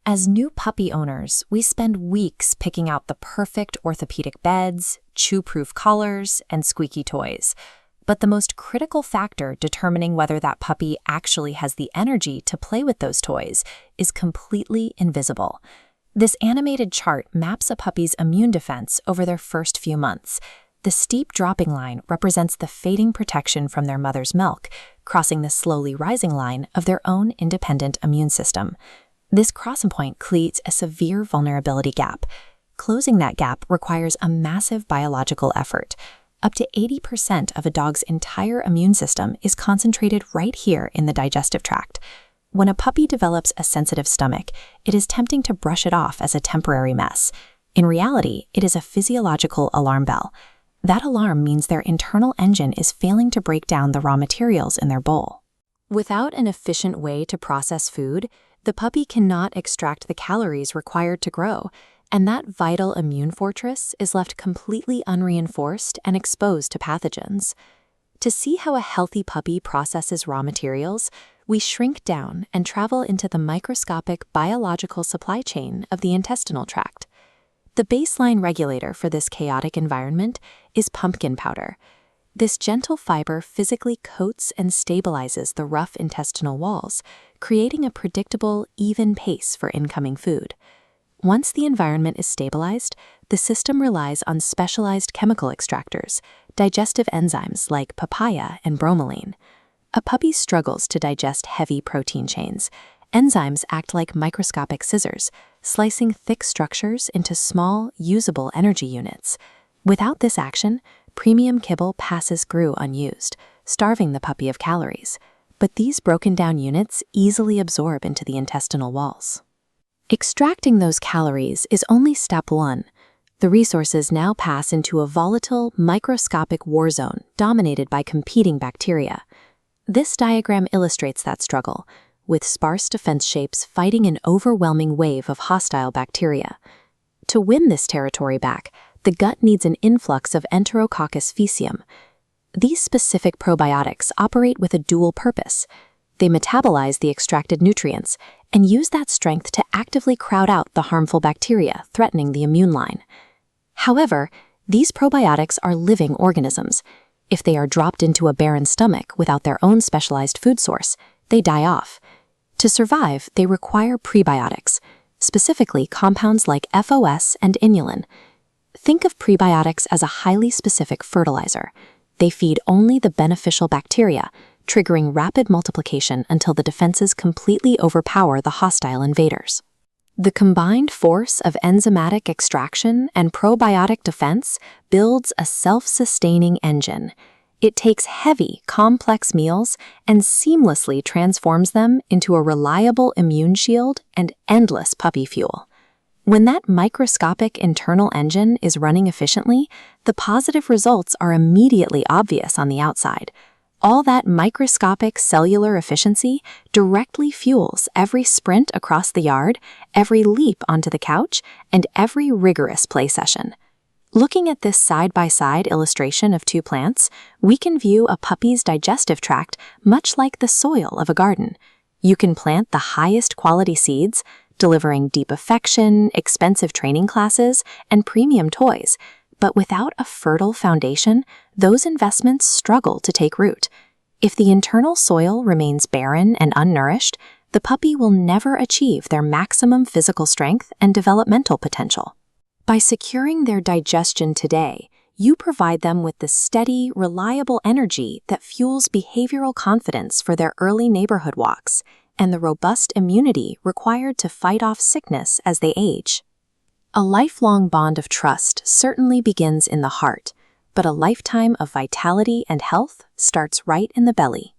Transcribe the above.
As new puppy owners, we spend weeks picking out the perfect orthopedic beds, chew-proof collars, and squeaky toys. But the most critical factor determining whether that puppy actually has the energy to play with those toys is completely invisible. This animated chart maps a puppy's immune defense over their first few months. The steep dropping line represents the fading protection from their mother's milk, crossing the slowly rising line of their own independent immune system. This crossing point creates a severe vulnerability gap. Closing that gap requires a massive biological effort. Up to 80% of a dog's entire immune system is concentrated right here in the digestive tract. When a puppy develops a sensitive stomach, it is tempting to brush it off as a temporary mess. In reality, it is a physiological alarm bell. That alarm means their internal engine is failing to break down the raw materials in their bowl. Without an efficient way to process food, the puppy cannot extract the calories required to grow, and that vital immune fortress is left completely unreinforced and exposed to pathogens. To see how a healthy puppy processes raw materials, we shrink down and travel into the microscopic biological supply chain of the intestinal tract. The baseline regulator for this chaotic environment is pumpkin powder. This gentle fiber physically coats and stabilizes the rough intestinal walls, creating a predictable, even pace for incoming food. Once the environment is stabilized, the system relies on specialized chemical extractors, digestive enzymes like papaya and bromelain. A puppy struggles to digest heavy protein chains. Enzymes act like microscopic scissors, slicing thick structures into small, usable energy units. Without this action, premium kibble passes through unused, starving the puppy of calories. But these broken down units easily absorb into the intestinal walls. Extracting those calories is only step one. The resources now pass into a volatile, microscopic war zone dominated by competing bacteria. This diagram illustrates that struggle, with sparse defense shapes fighting an overwhelming wave of hostile bacteria. To win this territory back, the gut needs an influx of Enterococcus faecium. These specific probiotics operate with a dual purpose. They metabolize the extracted nutrients and use that strength to actively crowd out the harmful bacteria threatening the immune line. However, these probiotics are living organisms. If they are dropped into a barren stomach without their own specialized food source, they die off. To survive, they require prebiotics, specifically compounds like FOS and inulin. Think of prebiotics as a highly specific fertilizer. They feed only the beneficial bacteria, triggering rapid multiplication until the defenses completely overpower the hostile invaders. The combined force of enzymatic extraction and probiotic defense builds a self-sustaining engine. It takes heavy, complex meals and seamlessly transforms them into a reliable immune shield and endless puppy fuel. When that microscopic internal engine is running efficiently, the positive results are immediately obvious on the outside. All that microscopic cellular efficiency directly fuels every sprint across the yard, every leap onto the couch, and every rigorous play session. Looking at this side-by-side illustration of two plants, we can view a puppy's digestive tract much like the soil of a garden. You can plant the highest quality seeds, delivering deep affection, expensive training classes, and premium toys. But without a fertile foundation, those investments struggle to take root. If the internal soil remains barren and unnourished, the puppy will never achieve their maximum physical strength and developmental potential. By securing their digestion today, you provide them with the steady, reliable energy that fuels behavioral confidence for their early neighborhood walks and the robust immunity required to fight off sickness as they age. A lifelong bond of trust certainly begins in the heart, but a lifetime of vitality and health starts right in the belly.